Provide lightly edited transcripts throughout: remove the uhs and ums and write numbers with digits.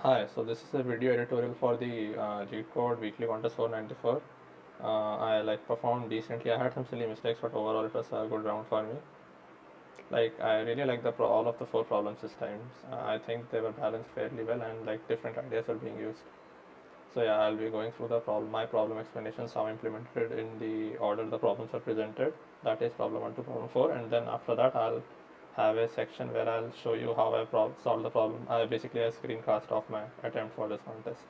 Hi, so this is a video editorial for the LeetCode Weekly Contest 494. I performed decently. I had some silly mistakes, but overall it was a good round for me. I really like the all of the four problems this time. I think they were balanced fairly well, and different ideas were being used. So yeah, I'll be going through the my problem explanations, how implemented in the order the problems are presented. That is problem 1 to problem 4, and then after that I'll have a section where I'll show you how I solved the problem. Basically a screencast of my attempt for this contest.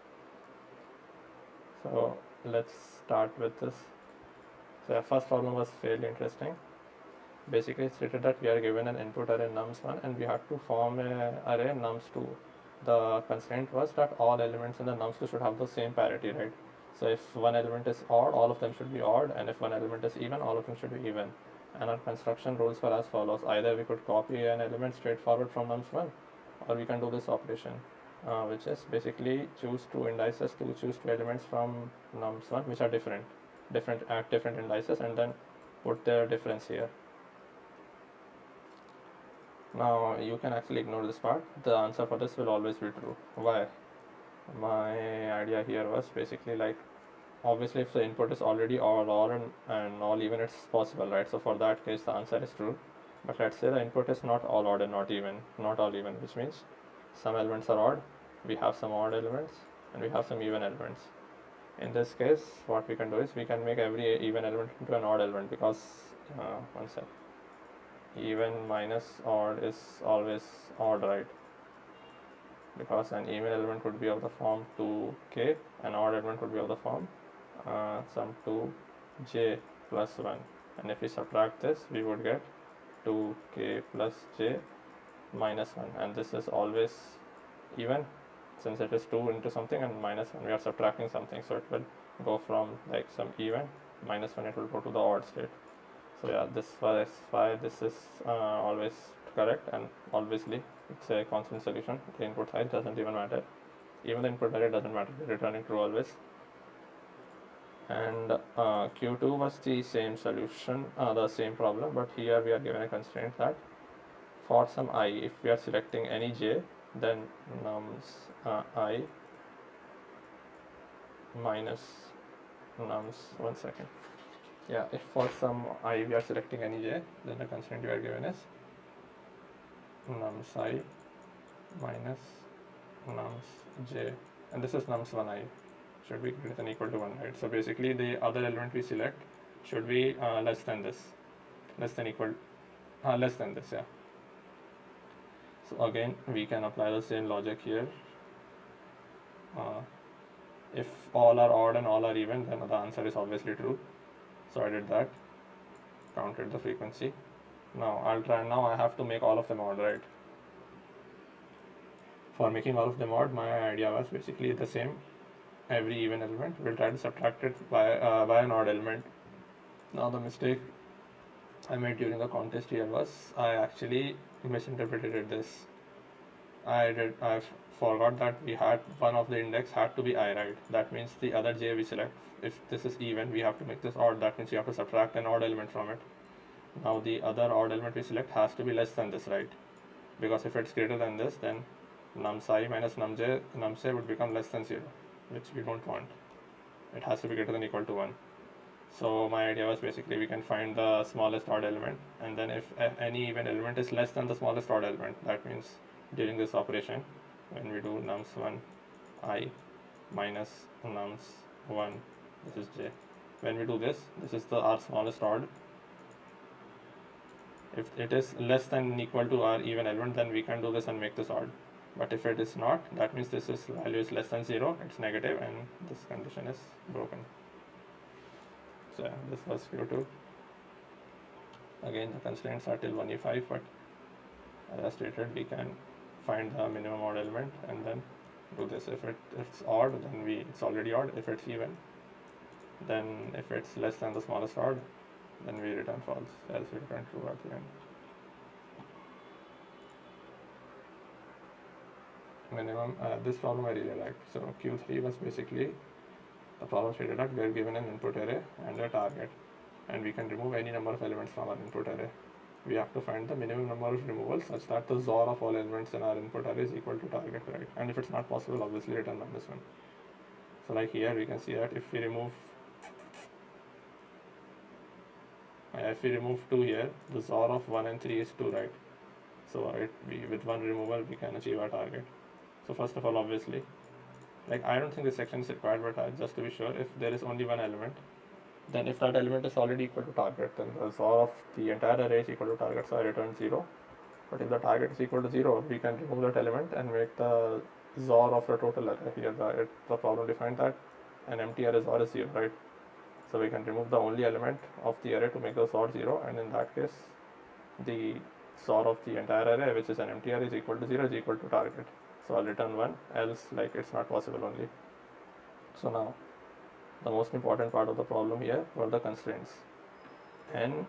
So let's start with this. So our first problem was fairly interesting. Basically it's stated that we are given an input array nums1 and we have to form an array nums2. The constraint was that all elements in the nums2 should have the same parity, right? So if one element is odd, all of them should be odd, and if one element is even, all of them should be even. And our construction rules were as follows. Either we could copy an element straightforward from nums1, or we can do this operation, which is basically choose two indices to choose two elements from nums1 which are different at different indices, and then put their difference here. Now you can actually ignore this part. The answer for this will always be true. Why? My idea here was basically obviously if the input is already all odd and all even, it's possible, right? So for that case the answer is true. But let's say the input is not all odd and not all even, which means some elements are odd, we have some odd elements, and we have some even elements. In this case what we can do is we can make every even element into an odd element, because one sec, even minus odd is always odd, right? Because an even element would be of the form 2k, an odd element would be of the form some 2j plus 1, and if we subtract this we would get 2k plus j minus 1, and this is always even since it is 2 into something and minus 1, we are subtracting something, so it will go from some even minus 1, it will go to the odd state. So yeah, this was why this is always correct, and obviously it's a constant solution. The input size doesn't even matter, even the input array doesn't matter, returning true always. And Q2 was the same solution, the same problem, but here we are given a constraint that for some I, if we are selecting any j, then nums I minus nums, one second. Yeah, if for some I we are selecting any j, then the constraint we are given is nums I minus nums j, and this is nums1 I should be greater than equal to 1, right? So basically the other element we select should be less than this, less than this, yeah. So again we can apply the same logic here. If all are odd and all are even, then the answer is obviously true. So I did that, counted the frequency. Now I have to make all of them odd, right? For making all of them odd, my idea was basically the same. Every even element we'll try to subtract it by an odd element. Now the mistake I made during the contest here was I actually misinterpreted this. I forgot that we had one of the index had to be I, right? That means the other j we select, if this is even, we have to make this odd. That means you have to subtract an odd element from it. Now the other odd element we select has to be less than this, right? Because if it's greater than this, then nums I minus nums j would become less than 0, which we don't want. It has to be greater than equal to 1. So my idea was basically we can find the smallest odd element, and then if any even element is less than the smallest odd element, that means during this operation when we do nums1 I minus nums1, this is j, when we do this is our smallest odd. If it is less than equal to our even element, then we can do this and make this odd. But if it is not, that means this value is less than 0, it's negative, and this condition is broken. So yeah, this was Q2. Again the constraints are till 1e5, but as I stated, we can find the minimum odd element and then do this. If it's odd, then it's already odd. If it's even, then if it's less than the smallest odd, then we return false, else we return true at the end. Minimum, this problem I really liked. So Q3 was basically the problem stated that we are given an input array and a target, and we can remove any number of elements from our input array. we have to find the minimum number of removals such that the XOR of all elements in our input array is equal to target, right? And if it's not possible, obviously return -1. So like here we can see that if we remove 2 here, the XOR of 1 and 3 is 2, right? So with one removal we can achieve our target. So first of all, obviously, like I don't think this section is required, but just to be sure, if there is only one element, then if that element is already equal to target, then the XOR of the entire array is equal to target, so I return 0. But if the target is equal to 0, we can remove that element and make the XOR of the total array. Here the problem defined that an empty array XOR is 0, right? So we can remove the only element of the array to make the XOR 0, and in that case the XOR of the entire array, which is an empty array, is equal to 0, is equal to target. So I'll return 1, else like it's not possible only. So now the most important part of the problem here were the constraints. N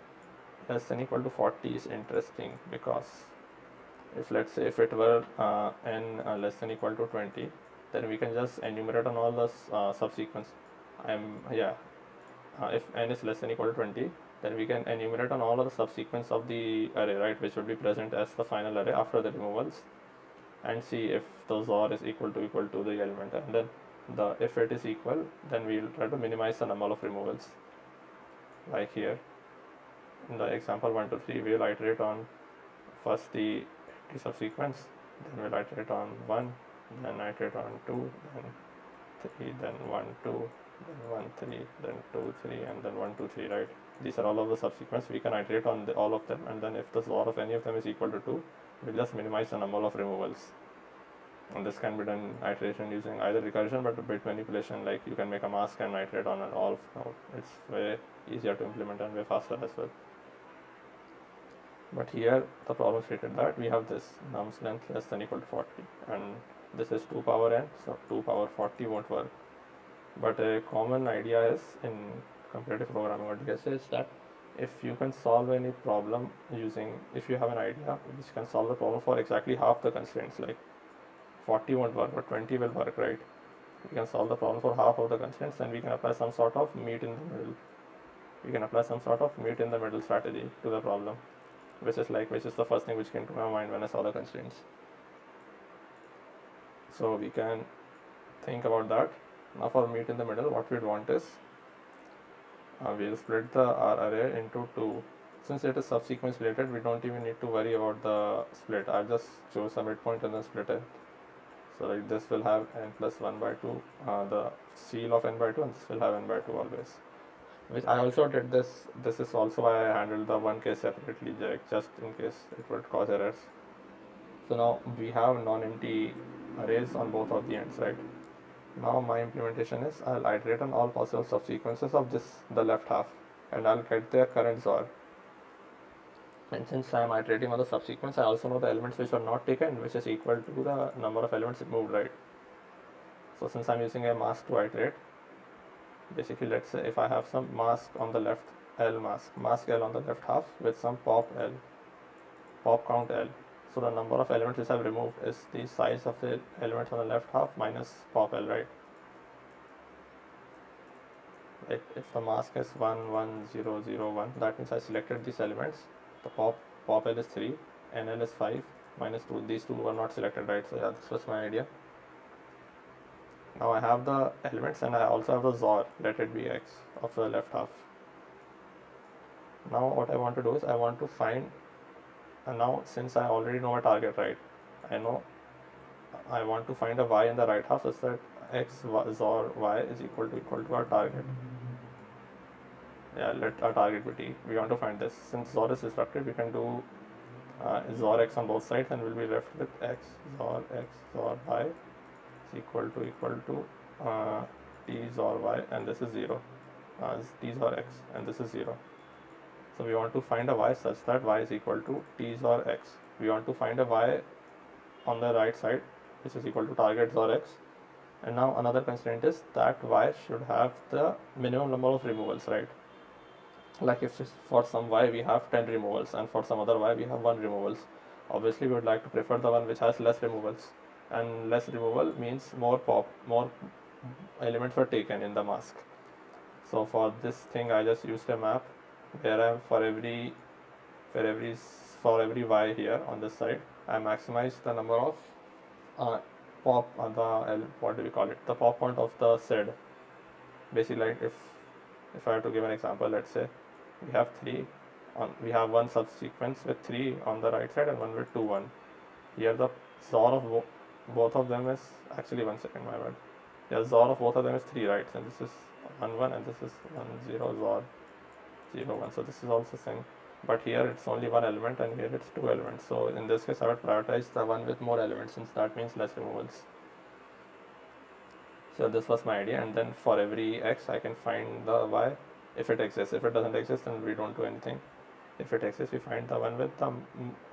less than equal to 40 is interesting because let's say if it were n less than equal to 20, then we can just enumerate on all the subsequence. If n is less than equal to 20, then we can enumerate on all of the subsequence of the array, right, which would be present as the final array after the removals, and see if the XOR is equal to the element, and then if it is equal, then we'll try to minimize the number of removals. Like here in the example 1 to 3, we'll iterate on first the subsequence, then we'll iterate on 1, then iterate on 2, then 3, then 1 2, then 1 3, then 2 3, and then 1 2 3, right? These are all of the subsequence. We can iterate on all of them, and then if the XOR of any of them is equal to 2, we'll just minimize the number of removals. And this can be done iteration using either recursion but bit manipulation, like you can make a mask and iterate on an all. It's way easier to implement and way faster as well. But here the problem stated that we have this num's length less than equal to 40, and this is 2 power n, so 2 power 40 won't work. But a common idea is in comparative programming or DSA is that if you can solve any problem if you have an idea which can solve the problem for exactly half the constraints, like 40 won't work but 20 will work, right? We can solve the problem for half of the constraints, and we can apply some sort of meet in the middle. We can apply some sort of meet in the middle strategy to the problem, which is the first thing which came to my mind when I saw the constraints. So we can think about that. Now for meet in the middle, what we'd want is we'll split our array into 2. Since it is subsequence related, we don't even need to worry about the split. I'll just choose a midpoint and then split it. So like this will have n plus 1 by 2, the seal of n by 2, and this will have n by 2 always. Which I also did this. This is also why I handled the one case separately, just in case it would cause errors. So now we have non-empty arrays on both of the ends, right? Now my implementation is I'll iterate on all possible subsequences of the left half, and I'll get their current XOR. And since I am iterating on the subsequence, I also know the elements which are not taken, which is equal to the number of elements removed, right? So since I'm using a mask to iterate, basically let's say if I have some mask on the left, mask L on the left half with some pop count L. So the number of elements which I've removed is the size of the elements on the left half minus pop L, right? Like if the mask is 1 1 0 0 1, that means I selected these elements. The pop L is 3, NL is 5, minus 2. These two were not selected, right? So yeah, this was my idea. Now I have the elements and I also have the XOR, let it be X, of the left half. Now what I want to do is I want to find, and now since I already know my target, right, I know I want to find a Y in the right half such that X XOR Y is equal to our target. Yeah, let our target be T. We want to find this. Since XOR is destructive, we can do XOR X on both sides, and we'll be left with X XOR Y is equal to T XOR Y, and this is 0. T XOR X, and this is 0. So we want to find a Y such that Y is equal to T XOR X. We want to find a Y on the right side, which is equal to target XOR X. And now another constraint is that Y should have the minimum number of removals, right? Like if for some Y we have 10 removals and for some other Y we have 1 removals. Obviously we would like to prefer the one which has less removals, and less removal means more elements were taken in the mask. So for this thing I just used a map where for every for every y here on this side, I maximize the number of pop on what do we call it? The pop count of the SED. Basically, like if I have to give an example, let's say we have we have one subsequence with 3 on the right side and one with 2 1. Here the XOR of both of them is actually 1 second, my bad. Yeah, XOR of both of them is 3, right? And this is 1 1 and this is 1 0 XOR 0 1. So this is also same. But here it's only one element and here it's 2 elements. So in this case I would prioritize the one with more elements, since that means less removals. So this was my idea, and then for every x I can find the y if it exists. If it doesn't exist, then we don't do anything. If it exists, we find the one with the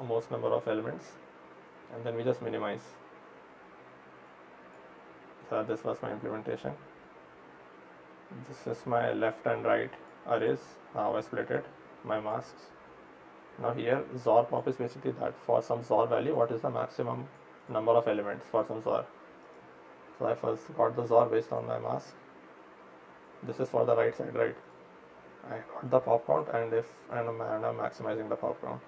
most number of elements, and then we just minimize. So this was my implementation. This is my left and right arrays, how I split it, my masks. Now here XOR pop is basically that for some XOR value, what is the maximum number of elements for some XOR. So I first got the XOR based on my mask. This is for the right side, right? I got the pop count, and I'm maximizing the pop count.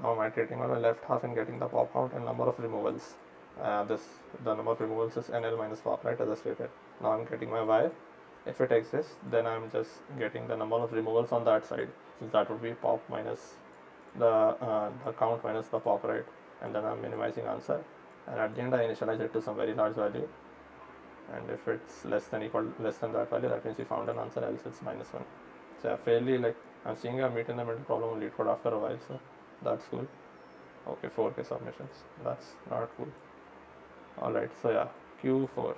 Now I'm iterating on the left half and getting the pop count and number of removals. The number of removals is NL minus pop, right, as I stated. Now I'm getting my Y. If it exists, then I'm just getting the number of removals on that side, since that would be pop minus the count minus the pop, right? And then I'm minimizing answer, and at the end I initialize it to some very large value, and if it's less than that value, that means we found an answer, else it's -1. So fairly, like, I'm seeing a meet in the middle problem on LeetCode after a while, so that's cool. Okay, 4K submissions, that's not cool. Alright, so yeah, Q4.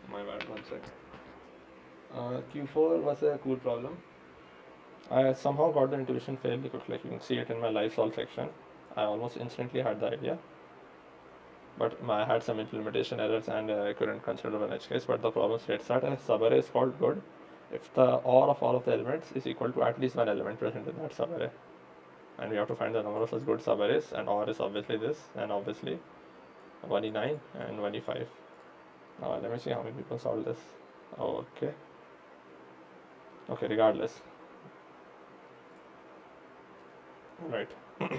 My bad, 1 sec. Q4 was a cool problem. I somehow got the intuition fairly quick, like you can see it in my live solve section. I almost instantly had the idea, but I had some implementation errors and I couldn't consider an edge case. But the problem states that a subarray is called good if the OR of all of the elements is equal to at least one element present in that subarray, and we have to find the number of such good subarrays, and OR is obviously this, and obviously 1e9 and 1e5. Now let me see how many people solved this. Okay, regardless. Right.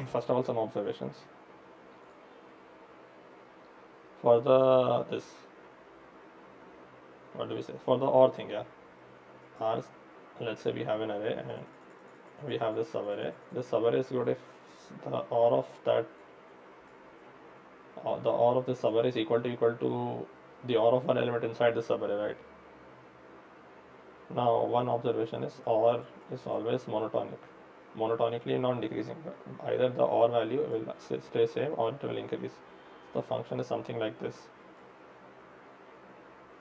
First of all, some observations. For this, what do we say? For the OR thing, yeah. Ours, let's say we have an array and we have this subarray. This subarray is good if the OR of this subarray is equal to the OR of one element inside the subarray, right? Now, one observation is OR is always monotonically non-decreasing. Either the OR value will stay same or it will increase. The function is something like this.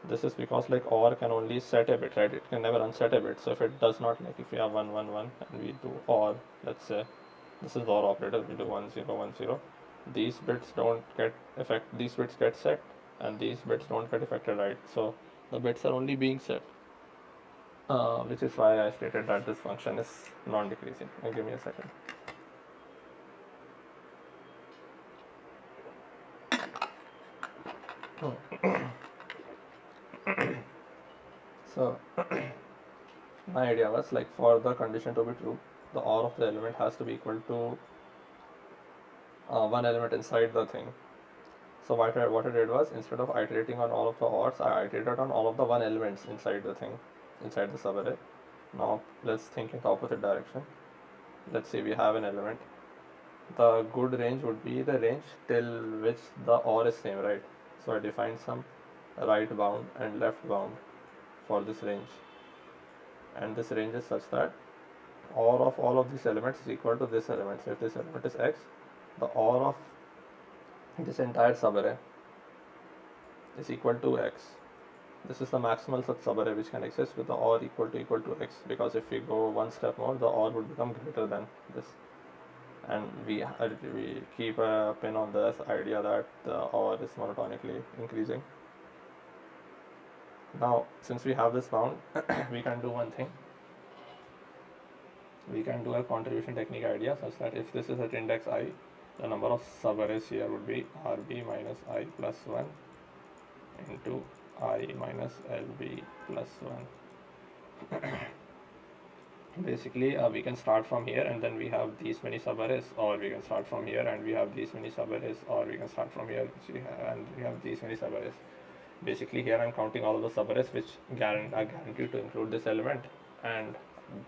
This is because, like, OR can only set a bit, right? It can never unset a bit. So if it does not, like, if we have 1 1 1 and we do OR, let's say this is the OR operator, we do 1 0 1 0. These bits don't get these bits get set and these bits don't get affected, right? So the bits are only being set, which is why I stated that this function is non-decreasing. Give me a second. So my idea was, like, for the condition to be true, the OR of the element has to be equal to one element inside the thing. So what I did was, instead of iterating on all of the ORs, I iterated on all of the one elements inside the thing, inside the subarray. Now let's think in the opposite direction. Let's say we have an element. The good range would be the range till which the OR is same, right? So I defined some right bound and left bound for this range, and this range is such that OR of all of these elements is equal to this element. So if this element is x, the OR of this entire subarray is equal to x. This is the maximal such subarray which can exist with the OR equal to x, because if we go one step more, the OR would become greater than this, and we keep a pin on this idea that the OR is monotonically increasing. Now, since we have this bound, we can do one thing. We can do a contribution technique idea such that if this is at index I, the number of subarrays here would be RB minus I plus 1 into I minus LB plus 1. basically we can start from here and then we have these many subarrays, or we can start from here and we have these many subarrays, or we can start from here and we have these many subarrays. Basically here I'm counting all of the subarrays which are guaranteed to include this element, and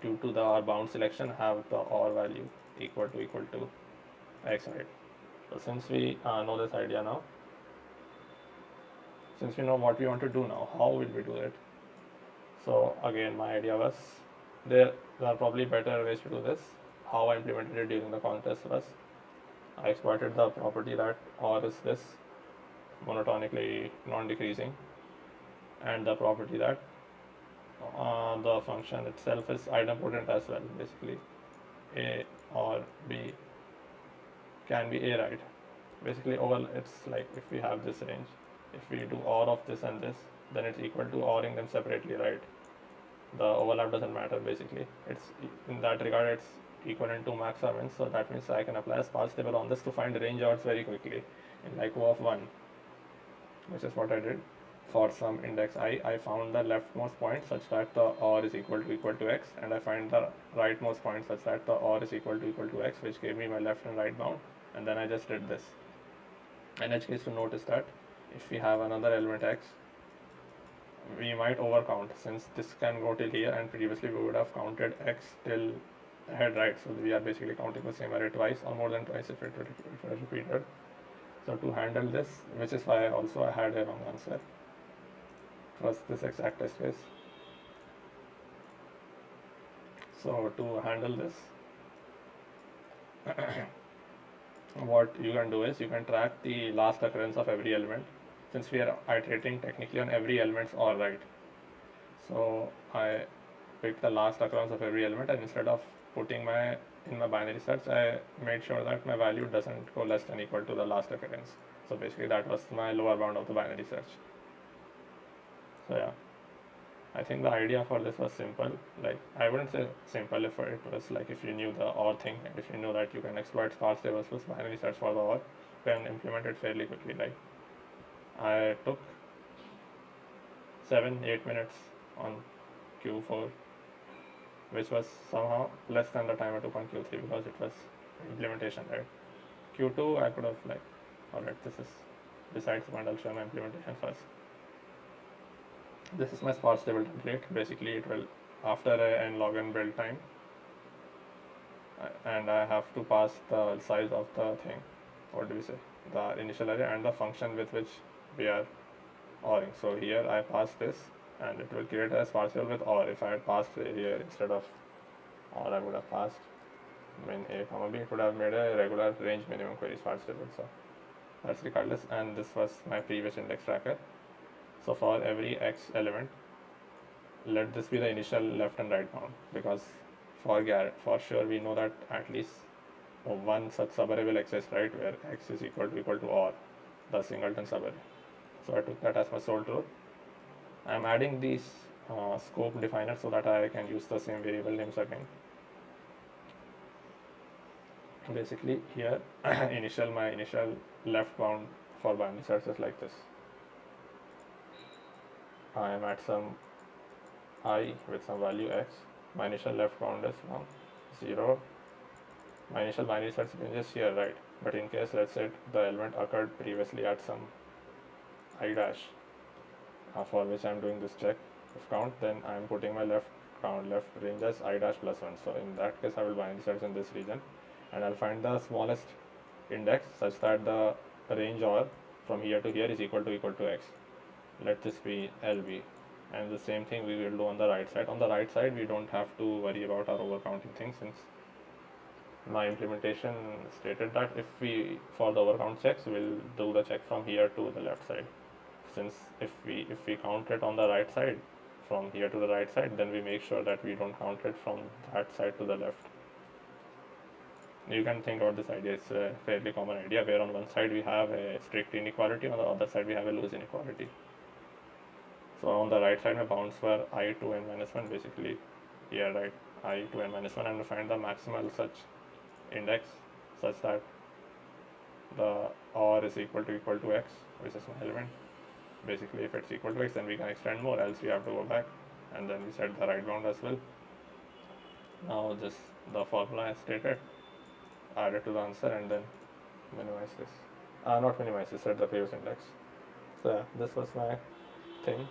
due to the our bound selection have the OR value equal to x, right? So since we know this idea now, since we know what we want to do now, how will we do it? So again, my idea was there are probably better ways to do this. How I implemented it during the contest was I exploited the property that OR is this monotonically non-decreasing, and the property that the function itself is idempotent as well. Basically, A or B can be A, right? Basically, it's like if we have this range, if we do OR of this and this, then it's equal to ORing them separately, right? The overlap doesn't matter. Basically, it's in that regard it's equivalent to max or min. So that means I can apply a sparse table on this to find range odds very quickly in like O of 1, which is what I did. For some index I found the leftmost point such that the OR is equal to x, and I find the rightmost point such that the OR is equal to x, which gave me my left and right bound, and then I just did this. In each case, to notice that if we have another element x, we might overcount, since this can go till here and previously we would have counted x till ahead, right? So we are basically counting the same array twice or more than twice if it were repeated. So to handle this, which is why I had a wrong answer, it was this exact test case. So to handle this, what you can do is you can track the last occurrence of every element, since we are iterating technically on every element's OR, right? So I picked the last occurrence of every element, and instead of putting in my binary search, I made sure that my value doesn't go less than equal to the last occurrence. So basically that was my lower bound of the binary search. So yeah, I think the idea for this was simple. Like, I wouldn't say simple if it was like if you knew the OR thing, and if you know that you can exploit sparse tables plus binary search for the OR, you can implement it fairly quickly. Like, I took 7-8 minutes on Q4, which was somehow less than the time I took on Q3 because it was implementation, right? Q2 I could have like, alright, this is besides the point, I'll show my implementation first. This is my sparse table template. Basically it will, after n log n build time, and I have to pass the size of the thing, what do we say, the initial array and the function with which we are ORing. So here I pass this and it will create a sparse table with OR. If I had passed here instead of OR, I would have passed min a comma b, it would have made a regular range minimum query sparse table. So that's regardless, and this was my previous index tracker. So for every x element, let this be the initial left and right bound, because for sure we know that at least one such subarray will exist, right, where x is equal to OR, the singleton subarray. So I took that as my sole truth. I am adding these scope definers so that I can use the same variable names again. Basically here my initial left bound for binary search is like this. I am at some I with some value x. My initial left bound is from 0. My initial binary search range is here, right? But in case, let's say the element occurred previously at some I dash, for which I am doing this check of count, then I am putting my left range as I dash plus 1. So in that case I will binary search in this region, and I'll find the smallest index such that the range OR from here to here is equal to x. Let this be LB, and the same thing we will do on the right side. On the right side we don't have to worry about our overcounting thing, since my implementation stated that if we, for the overcount checks, we'll do the check from here to the left side. Since if we count it on the right side, from here to the right side, then we make sure that we don't count it from that side to the left. You can think about this idea. It's a fairly common idea where on one side we have a strict inequality, on the other side we have a loose inequality. So on the right side my bounds were I to n minus 1, basically here, right, I to n minus 1, and to find the maximal such index such that the OR is equal to x, which is my element. Basically if it's equal to x, then we can extend more, else we have to go back and then we set the right bound as well. Now just the formula is stated, add it to the answer, and then minimize this. Not minimize this, set the previous index. So yeah, this was my thing.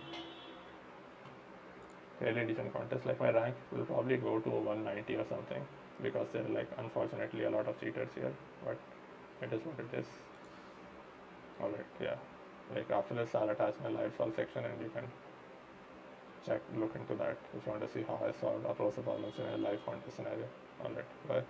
Fairly decent contest. Like my rank will probably go to 190 or something, because there are like unfortunately a lot of cheaters here, but it is what it is. Alright, yeah. Like after this I'll attach my live solve section and you can look into that if you want to see how I approach the problems in a live contest scenario. Alright, bye.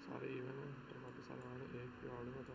सारे even है तो वापस सारे वाले एक भी order में तो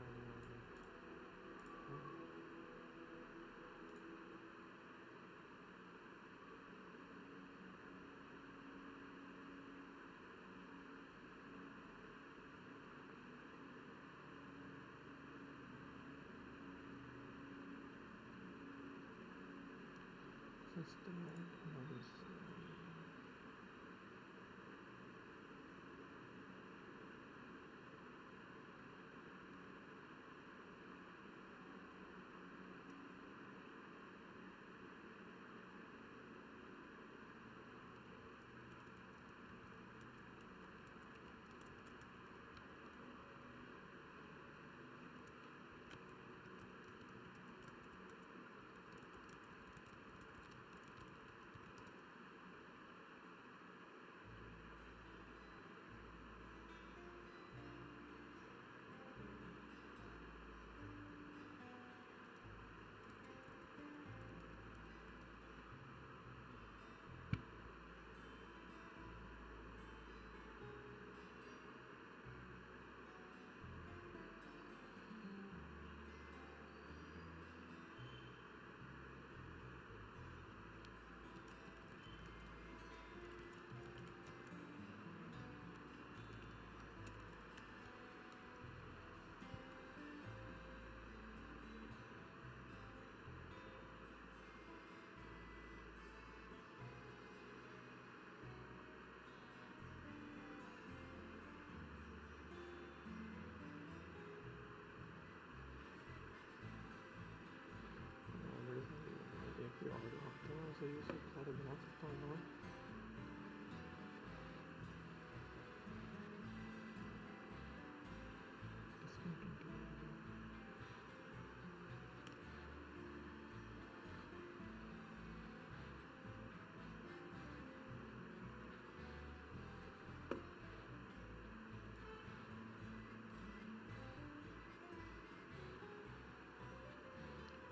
सही से सारे बना सकता हूँ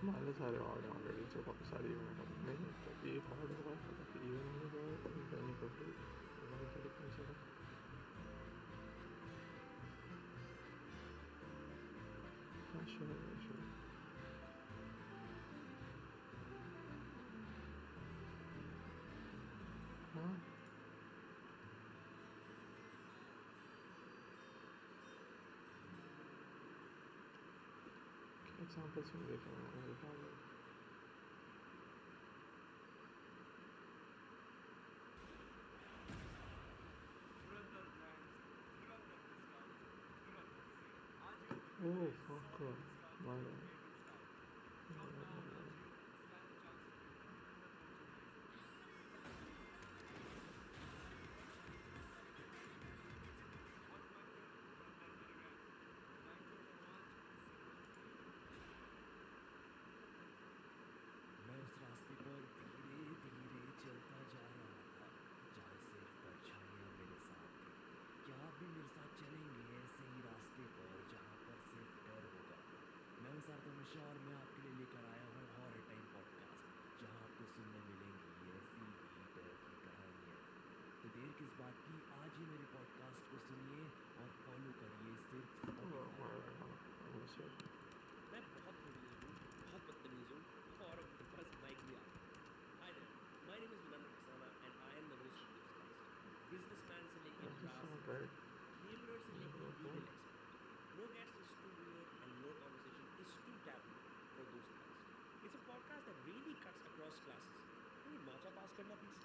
मैं हमारे सारे ऑर्डर ऑलरेडी जो काफ़ी सारी इवेंट नहीं तो एक ऑर्डर हुआ था कि इवेंट में नहीं करते डिफरेंस है हाँ श्योर हाँ आपस में देखेंगे। Oh, fuck. My God. मैं उस रास्ते पर धीरे धीरे चलता जा रहा था जहाँ सिर्फ परछाइयाँ मेरे साथ थी। क्या आप भी मेरे साथ चलेंगे ऐसे ही रास्ते पर जहाँ पर सिर्फ डर होगा? मैं हूँ सार्थक मिश्रा और मैं आपके लिए लेकर आया हूँ हॉरर टाइम पॉडकास्ट, जहाँ आपको सुनने मिलेंगी ऐसी ही डर की कहानियाँ। तो देर किस बात की, आज ही मेरे पॉडकास्ट को सुनिए और फॉलो करिए सिर्फ Spotify। मैं बहुत कंफ्यूज हूँ, बहुत बदतमीज हूँ और अब मेरे पास माइक भी आ गया है। Hi there, my name is Vinamra Thasana and I am the host of this cast. Businessman से लेके क्लास लेबरर से लेके legal expert, no guest is too weird and no conversation is too taboo for those cast. It's a podcast that really cuts across classes. कोई माचा पास करना please,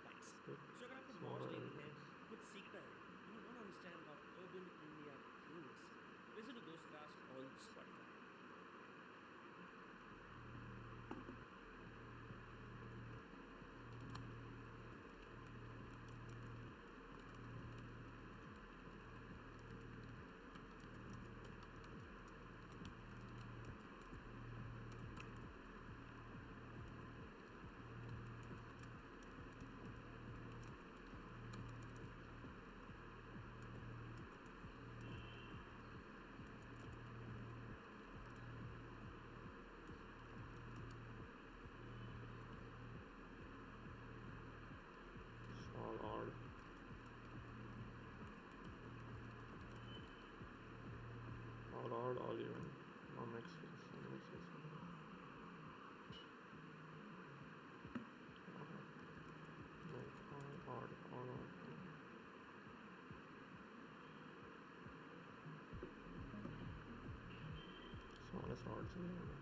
thanks. सो अगर आपको मौज लेनी है, कुछ सीखना है and you want to understand how urban India thinks, listen to those casts on Spotify. All odd. All odd, all even. No mixes. Like all odd, all odd. Smallest odds in there.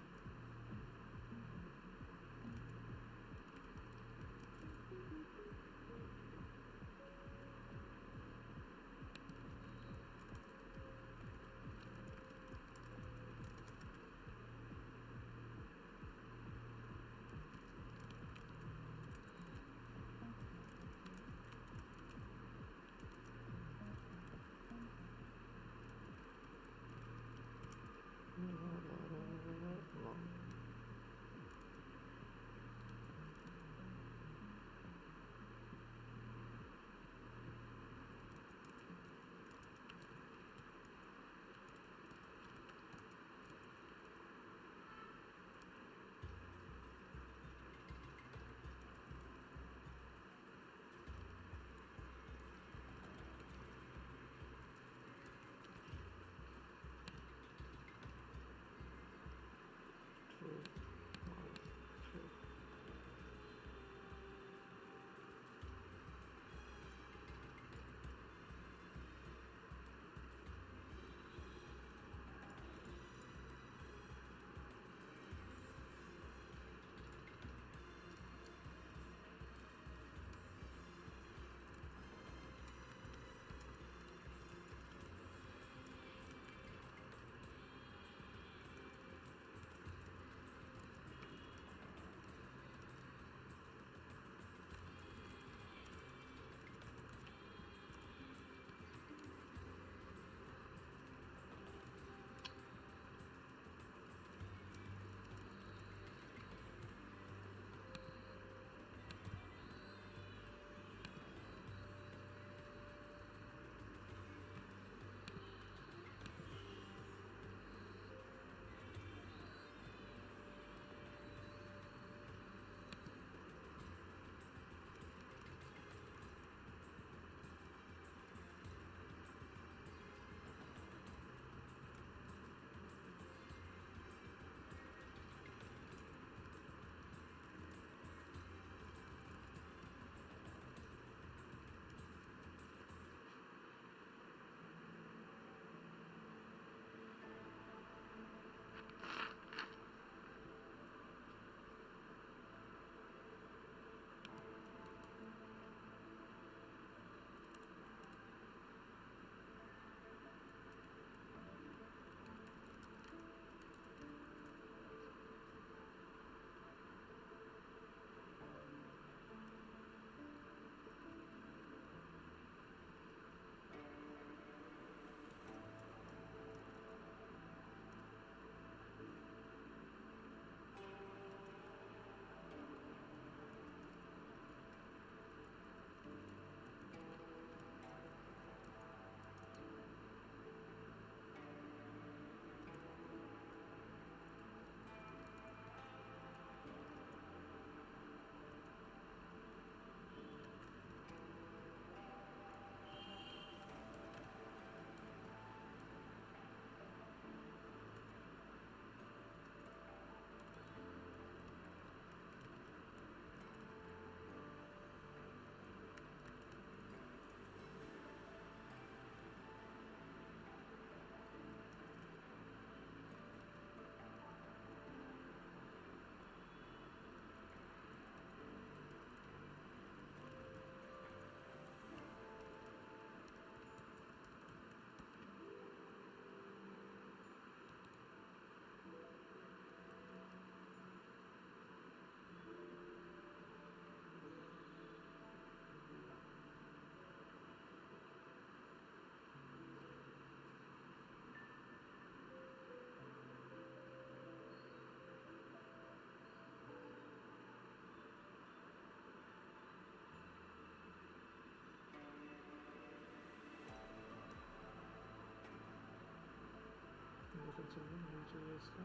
चाहिए नहीं चाहिए इसका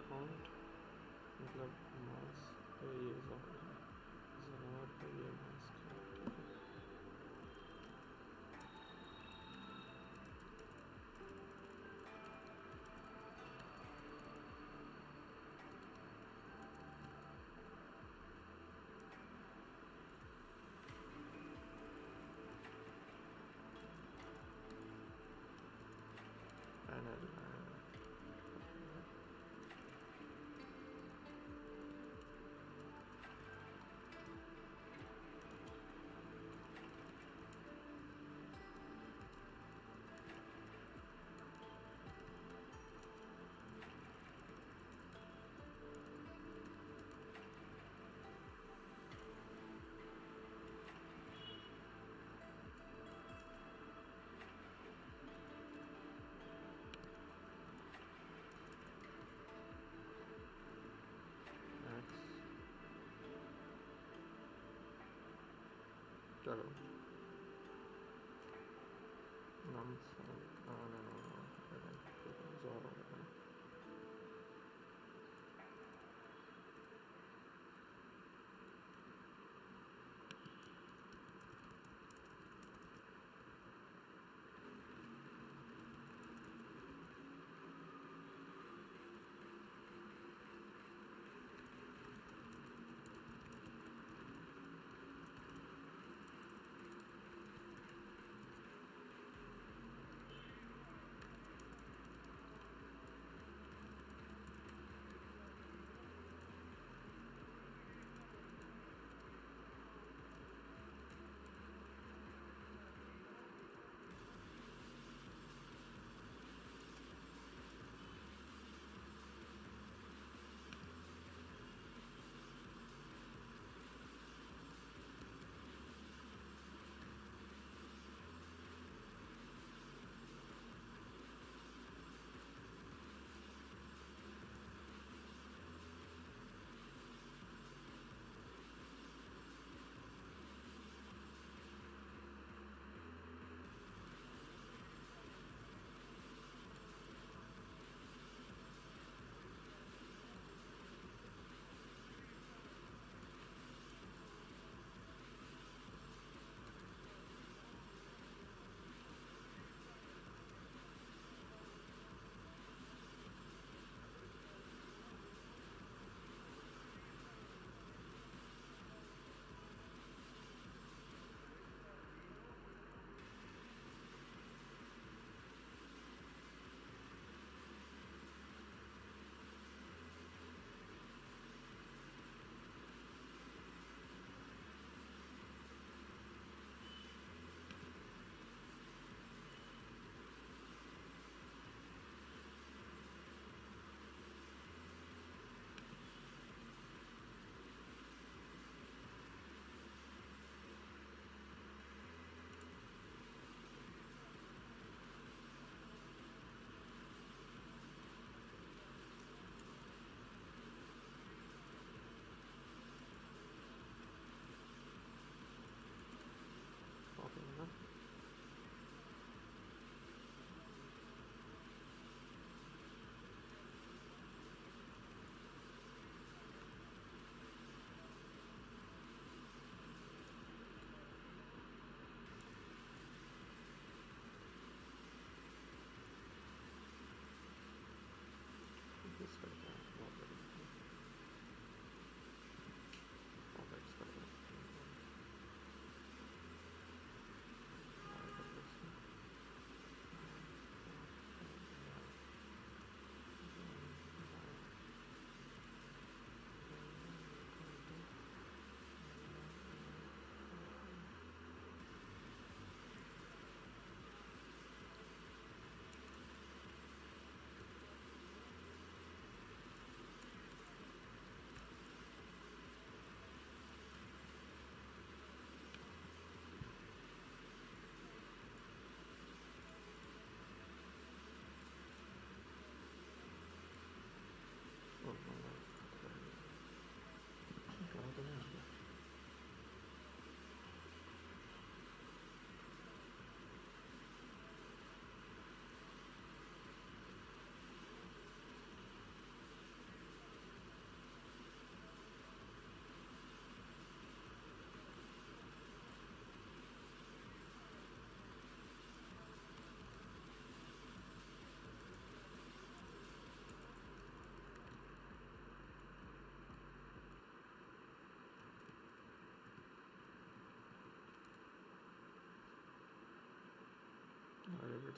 count मतलब मास पे ये ज़रा पे ये मास का ठीक है पैनल चलो नम और होगा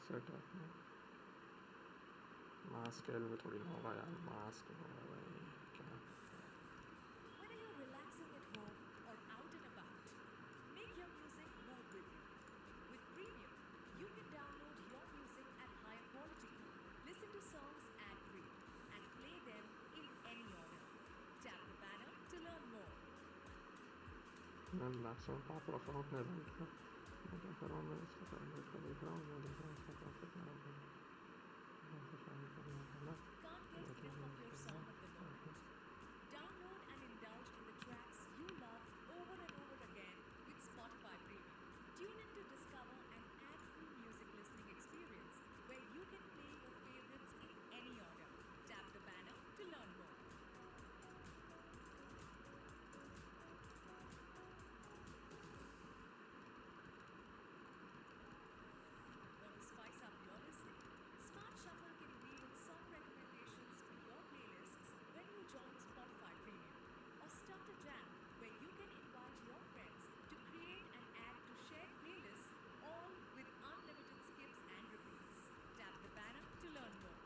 सेटअप में मास स्केल में थोड़ी ना होगा यार, मास्क होगा भाई क्या. Whether you're relaxing at home or out and about, make your music move with you. With Premium, you can download your music at higher quality, listen to songs ad-free, and play them in any order. Tap the banner to learn more. मैं maximum power of out नहीं रहा. मैं क्या कर रहा हूँ, मैं इसका टारगेट का देख रहा हूँ, मैं देख रहा हूँ इसका प्रॉफिट ना हो. Can't get enough of your song of the moment? Download and indulge in the tracks you love over and over again with Spotify Premium. Tune in to discover an ad-free music listening experience where you can play your favorites in any order. Tap the banner to learn more. Want to spice up your listening? Smart Shuffle can weave in song recommendations for your playlists when you join Spotify Premium. Or start a jam where you can invite your friends to create and add to shared playlists, all with unlimited skips and repeats. Tap the banner to learn more.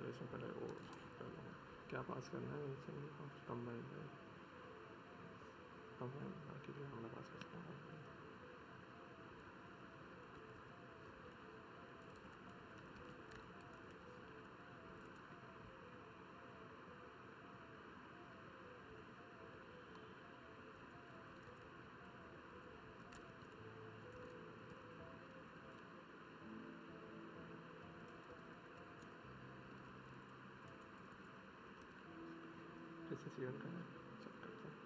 अरे इसमें पहले वो क्या पास करना है, combine बाकी जो हमने पास कर सकते हैं. कैसे सीएल का है चेक करते हैं.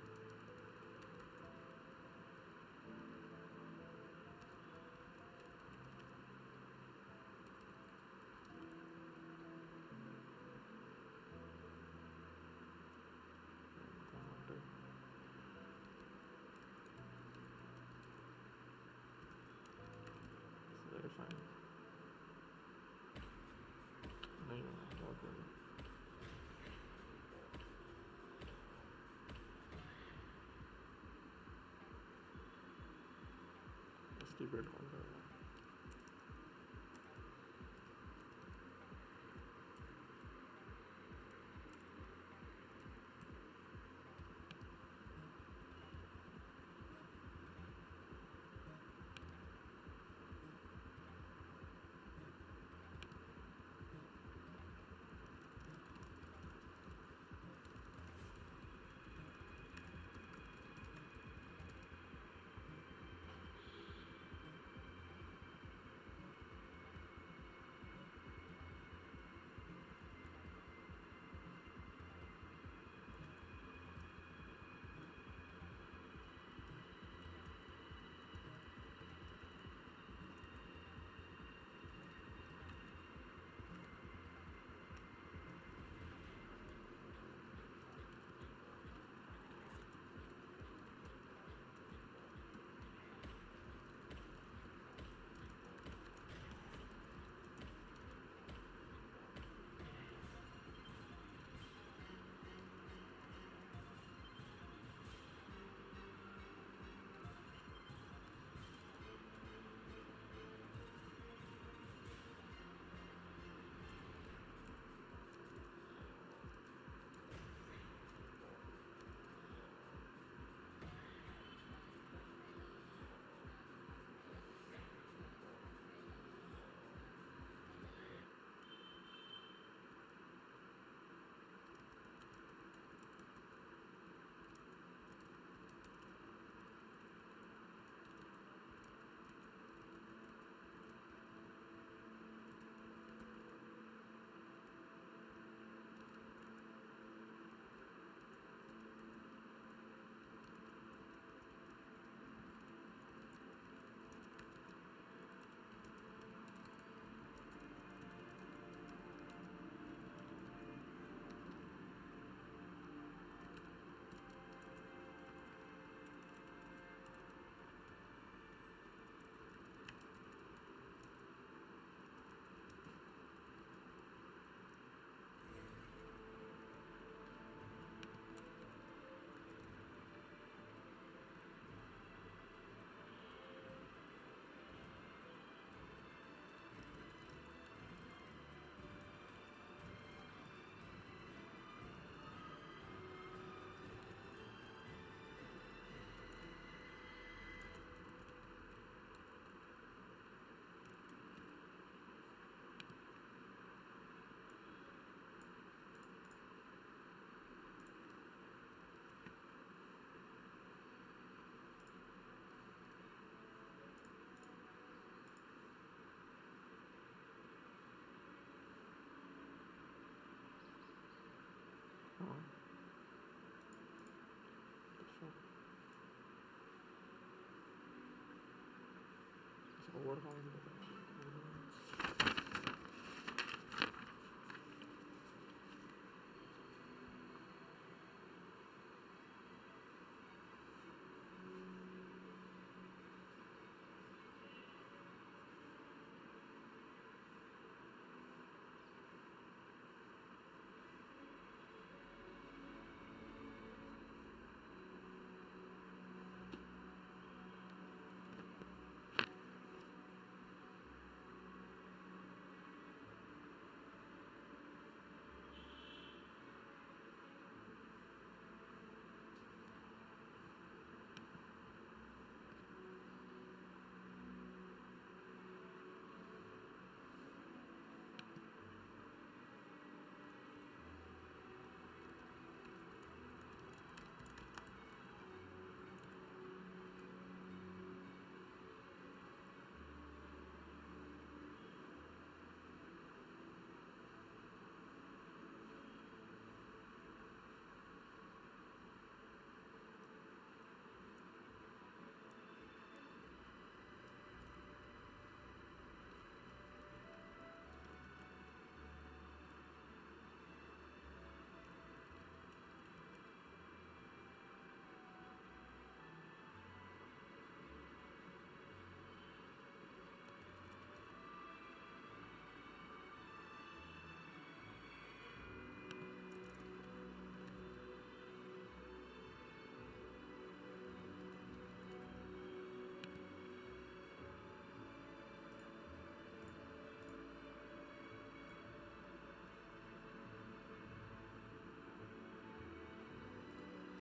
वेरीफाई नहीं हुआ बहुत बढ़िया. इसकी वेट कौन करेगा. और